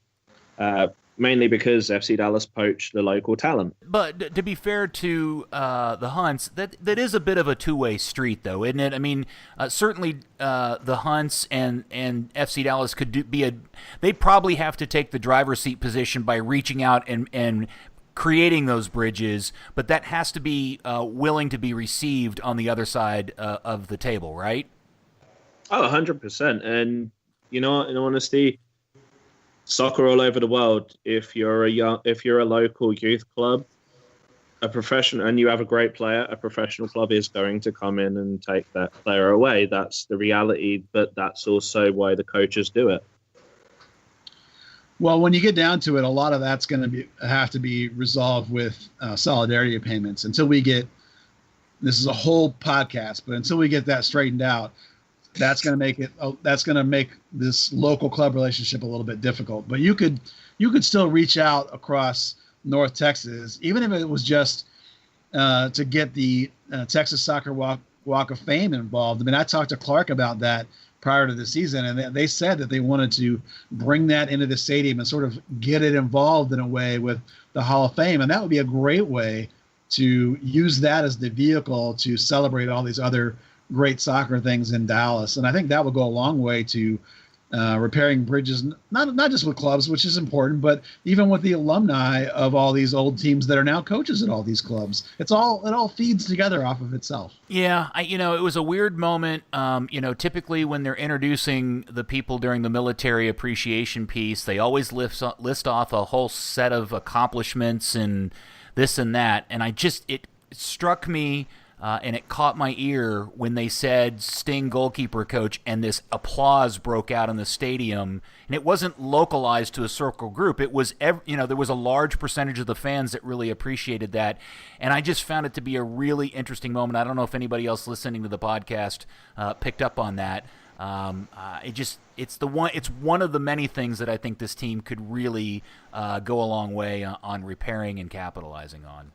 mainly because FC Dallas poached the local talent. But to be fair to the Hunts, that is a bit of a two-way street, though, isn't it? I mean, certainly the Hunts and FC Dallas could they'd probably have to take the driver's seat position by reaching out and creating those bridges, but that has to be willing to be received on the other side of the table, right? Oh, 100%. And, in honesty, soccer all over the world, if you're a local youth club, a professional, and you have a great player, a professional club is going to come in and take that player away. That's the reality, but that's also why the coaches do it. Well, when you get down to it, a lot of that's going to have to be resolved with solidarity payments until we get, this is a whole podcast, but until we get that straightened out, that's going to make this local club relationship a little bit difficult. But you could still reach out across North Texas, even if it was just to get the Texas Soccer Walk of Fame involved. I mean, I talked to Clark about that prior to the season, and they said that they wanted to bring that into the stadium and sort of get it involved in a way with the Hall of Fame, and that would be a great way to use that as the vehicle to celebrate all these other great soccer things in Dallas. And I think that would go a long way to repairing bridges, not just with clubs, which is important, but even with the alumni of all these old teams that are now coaches at all these clubs. It all feeds together off of itself. Yeah, it was a weird moment. Typically when they're introducing the people during the military appreciation piece, they always list off a whole set of accomplishments and this and that, and it struck me. And it caught my ear when they said Sting goalkeeper coach, and this applause broke out in the stadium. And it wasn't localized to a circle group. It was, there was a large percentage of the fans that really appreciated that. And I just found it to be a really interesting moment. I don't know if anybody else listening to the podcast picked up on that. It's one of the many things that I think this team could really go a long way on repairing and capitalizing on.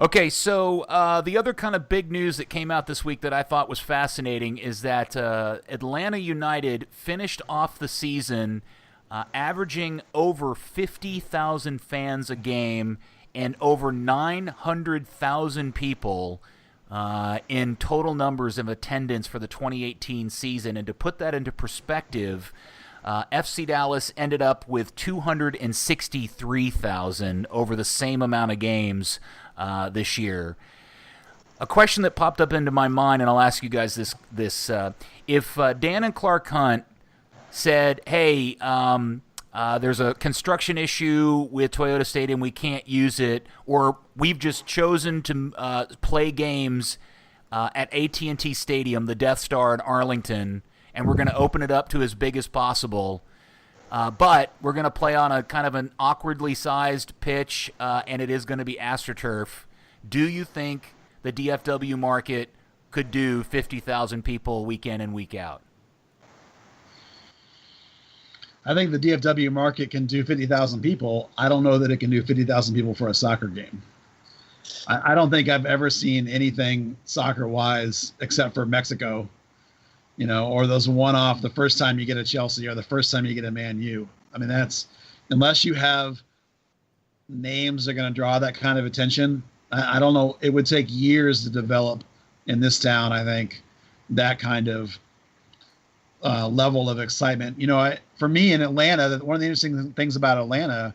Okay, so the other kind of big news that came out this week that I thought was fascinating is that Atlanta United finished off the season averaging over 50,000 fans a game and over 900,000 people in total numbers of attendance for the 2018 season. And to put that into perspective, FC Dallas ended up with 263,000 over the same amount of games this year. A question that popped up into my mind, and I'll ask you guys this: if Dan and Clark Hunt said, "Hey, there's a construction issue with Toyota Stadium, we can't use it," or we've just chosen to play games at AT&T Stadium, the Death Star in Arlington, and we're going to open it up to as big as possible. But we're going to play on a kind of an awkwardly sized pitch, and it is going to be AstroTurf. Do you think the DFW market could do 50,000 people week in and week out? I think the DFW market can do 50,000 people. I don't know that it can do 50,000 people for a soccer game. I don't think I've ever seen anything soccer-wise except for Mexico, or those one-off, the first time you get a Chelsea or the first time you get a Man U. I mean, that's, unless you have names that are going to draw that kind of attention, I don't know. It would take years to develop in this town, I think, that kind of level of excitement. For me in Atlanta, one of the interesting things about Atlanta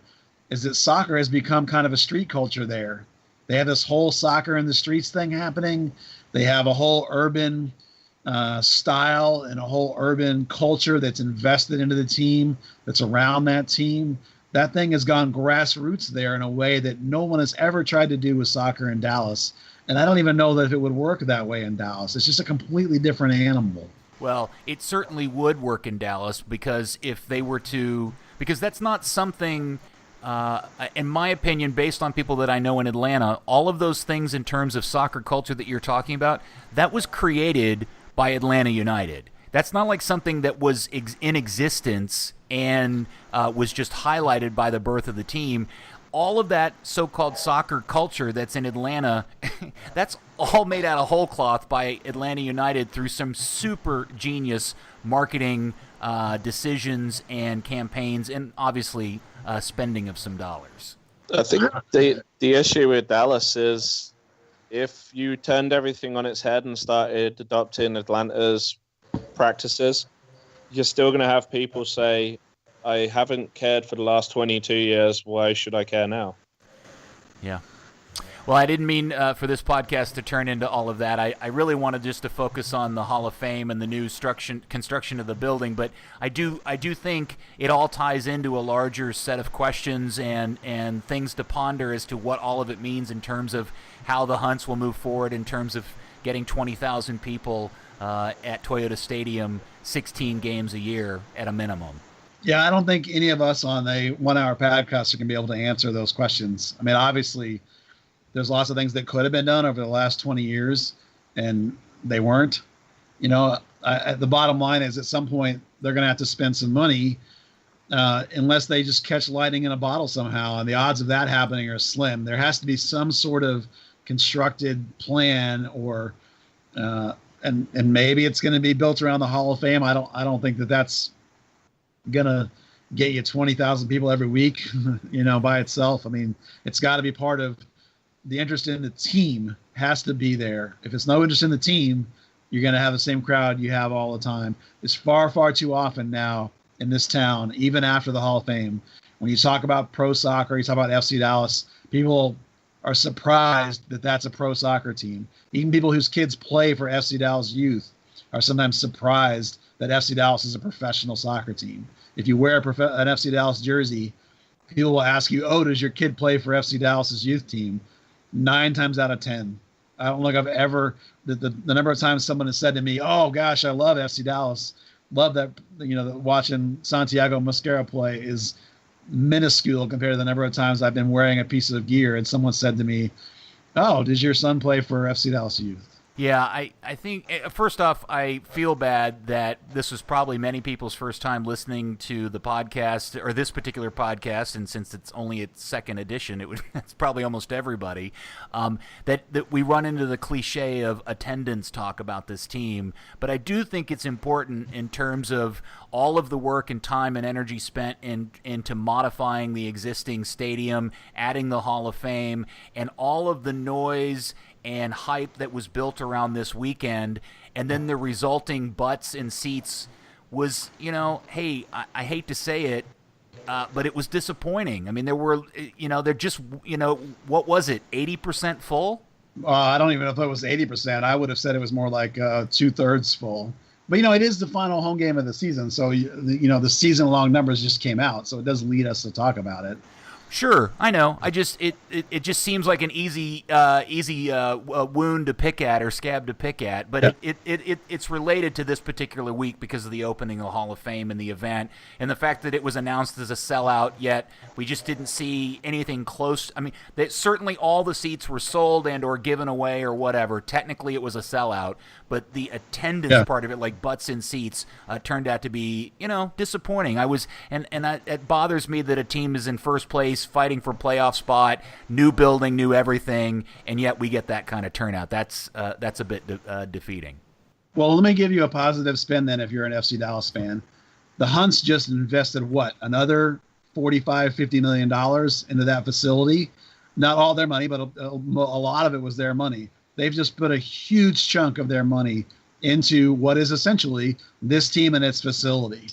is that soccer has become kind of a street culture there. They have this whole soccer in the streets thing happening. They have a whole urban style and a whole urban culture that's invested into the team, that's around that team. That thing has gone grassroots there in a way that no one has ever tried to do with soccer in Dallas. And I don't even know that if it would work that way in Dallas. It's just a completely different animal. Well, it certainly would work in Dallas because because that's not something, in my opinion, based on people that I know in Atlanta, all of those things in terms of soccer culture that you're talking about, that was created by Atlanta United. That's not like something that was in existence and was just highlighted by the birth of the team. All of that so-called soccer culture that's in Atlanta, that's all made out of whole cloth by Atlanta United through some super genius marketing decisions and campaigns, and obviously spending of some dollars. I think the issue with Dallas is if you turned everything on its head and started adopting Atlanta's practices, you're still going to have people say, I haven't cared for the last 22 years. Why should I care now? Yeah. Well, I didn't mean for this podcast to turn into all of that. I really wanted just to focus on the Hall of Fame and the new construction of the building. But I do think it all ties into a larger set of questions and things to ponder as to what all of it means in terms of how the Hunts will move forward in terms of getting 20,000 people at Toyota Stadium 16 games a year at a minimum. Yeah, I don't think any of us on a 1 hour podcast are going to be able to answer those questions. I mean, obviously, there's lots of things that could have been done over the last 20 years, and they weren't. The bottom line is at some point they're going to have to spend some money unless they just catch lightning in a bottle somehow, and the odds of that happening are slim. There has to be some sort of constructed plan or and maybe it's going to be built around the Hall of Fame. I don't think that that's going to get you 20,000 people every week, by itself. I mean, it's got to be part of the interest in the team has to be there. If it's no interest in the team, you're going to have the same crowd you have all the time. It's far, far too often now in this town, even after the Hall of Fame. When you talk about pro soccer, you talk about FC Dallas, people are surprised that that's a pro soccer team. Even people whose kids play for FC Dallas Youth are sometimes surprised that FC Dallas is a professional soccer team. If you wear an FC Dallas jersey, people will ask you, oh, does your kid play for FC Dallas's youth team? 9 times out of 10. I don't think I've ever, the number of times someone has said to me, oh gosh, I love FC Dallas. Love that, watching Santiago Mosquera play is minuscule compared to the number of times I've been wearing a piece of gear and someone said to me, oh, does your son play for FC Dallas Youth? Yeah, I think, first off, I feel bad that this was probably many people's first time listening to the podcast, or this particular podcast, and since it's only its second edition, it's probably almost everybody, that we run into the cliche of attendance talk about this team. But I do think it's important in terms of all of the work and time and energy spent into modifying the existing stadium, adding the Hall of Fame, and all of the noise and hype that was built around this weekend, and then the resulting butts and seats was, hey, I hate to say it, but it was disappointing. I mean, there were, they're just, what was it, 80% full? I don't even know if it was 80%. I would have said it was more like 2/3 full. But, it is the final home game of the season, so, the season-long numbers just came out, so it does lead us to talk about it. Sure, I know. It just seems like an easy wound to pick at or scab to pick at, but yeah. It's related to this particular week because of the opening of the Hall of Fame and the event, and the fact that it was announced as a sellout. Yet we just didn't see anything close. I mean, certainly all the seats were sold and or given away or whatever. Technically, it was a sellout, but the attendance part of it, like butts in seats, turned out to be disappointing. It bothers me that a team is in first place, fighting for playoff spot, new building, new everything, and yet we get that kind of turnout. That's a bit defeating. Well, let me give you a positive spin then if you're an FC Dallas fan. The Hunts just invested, another $45-50 million into that facility. Not all their money, but a lot of it was their money. They've just put a huge chunk of their money into what is essentially this team and its facility.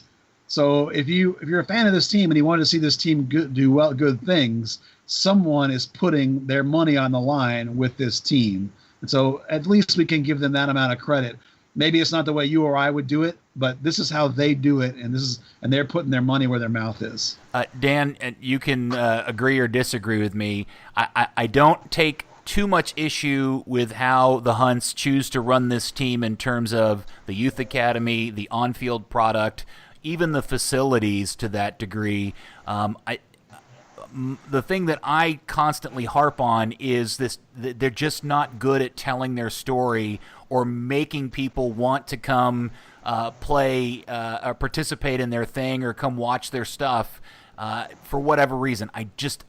So if you're a fan of this team and you want to see this team do good things, someone is putting their money on the line with this team. And so at least we can give them that amount of credit. Maybe it's not the way you or I would do it, but this is how they do it, and they're putting their money where their mouth is. Dan, you can agree or disagree with me. I don't take too much issue with how the Hunts choose to run this team in terms of the youth academy, the on-field product, even the facilities to that degree. The thing that I constantly harp on is this: they're just not good at telling their story or making people want to come play or participate in their thing or come watch their stuff. For whatever reason, I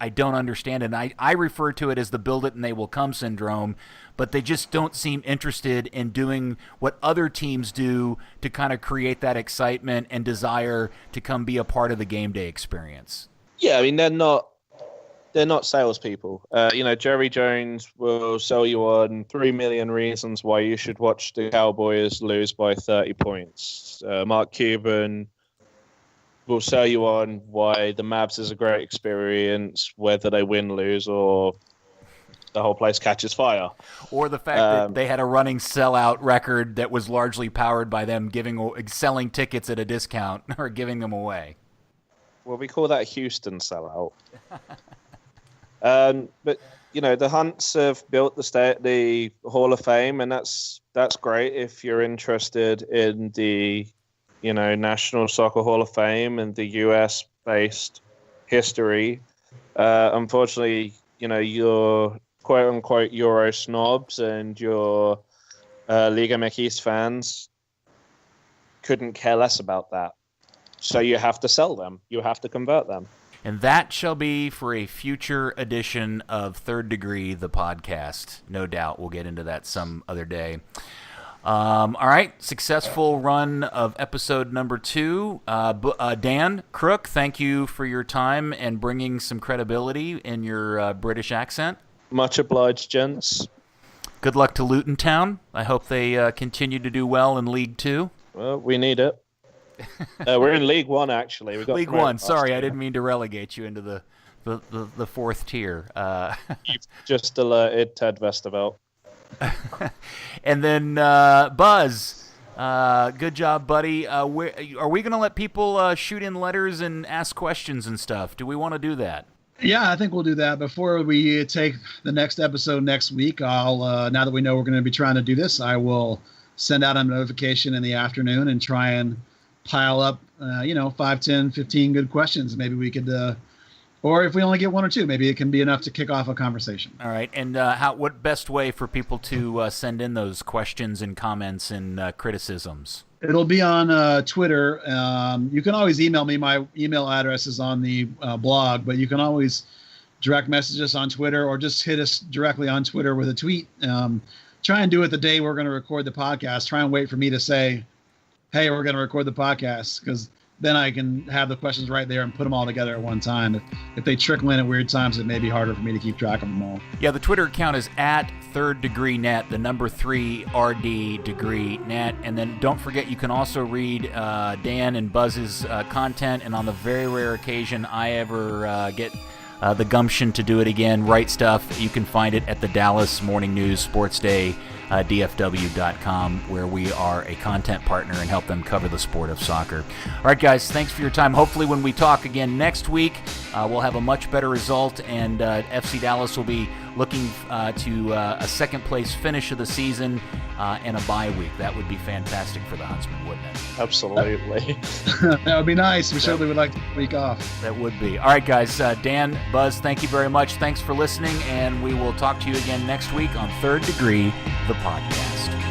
don't understand it. And I refer to it as the build it and they will come syndrome, but they just don't seem interested in doing what other teams do to kind of create that excitement and desire to come be a part of the game day experience. Yeah, I mean, they're not salespeople. Jerry Jones will sell you on 3 million reasons why you should watch the Cowboys lose by 30 points. Mark Cuban will sell you on why the Mavs is a great experience, whether they win, lose, or the whole place catches fire. Or the fact that they had a running sellout record that was largely powered by them selling tickets at a discount or giving them away. Well, we call that Houston sellout. But the Hunts have built the Hall of Fame, and that's great if you're interested in the National Soccer Hall of Fame and the US-based history. Unfortunately, your quote-unquote Euro snobs and your Liga MX fans couldn't care less about that. So you have to sell them. You have to convert them. And that shall be for a future edition of Third Degree, the podcast. No doubt we'll get into that some other day. All right, successful run of episode number 2. Dan Crook, thank you for your time and bringing some credibility in your British accent. Much obliged, gents. Good luck to Luton Town. I hope they continue to do well in League 2. Well, we need it. We're in League 1, actually. We got League 1. Sorry, I didn't mean to relegate you into the fourth tier. You've just alerted Ted Vesterveld. And then Buzz, good job, buddy. Are we going to let people shoot in letters and ask questions and stuff? Do we want to do that? Yeah, I think we'll do that. Before we take the next episode next week, I'll now that we know we're going to be trying to do this, I will send out a notification in the afternoon and try and pile up, 5, 10, 15 good questions. Maybe we could, or if we only get 1 or 2, maybe it can be enough to kick off a conversation. All right. And what best way for people to send in those questions and comments and criticisms? It'll be on Twitter. You can always email me. My email address is on the blog, but you can always direct message us on Twitter or just hit us directly on Twitter with a tweet. Try and do it the day we're going to record the podcast. Try and wait for me to say, hey, we're going to record the podcast, because then I can have the questions right there and put them all together at one time. If they trickle in at weird times, it may be harder for me to keep track of them all. Yeah, the Twitter account is at Third Degree Net, the number 3 RD Degree Net. And then don't forget, you can also read Dan and Buzz's content. And on the very rare occasion I ever get the gumption to do it again, Right Stuff, you can find it at the Dallas Morning News Sports Day, DFW.com, where we are a content partner and help them cover the sport of soccer. All right, guys, thanks for your time. Hopefully when we talk again next week, we'll have a much better result, and FC Dallas will be looking to a second-place finish of the season and a bye week. That would be fantastic for the Huntsmen, wouldn't it? Absolutely. That would be nice. We certainly would like a week off. That would be. All right, guys. Dan, Buzz, thank you very much. Thanks for listening, and we will talk to you again next week on Third Degree, the podcast.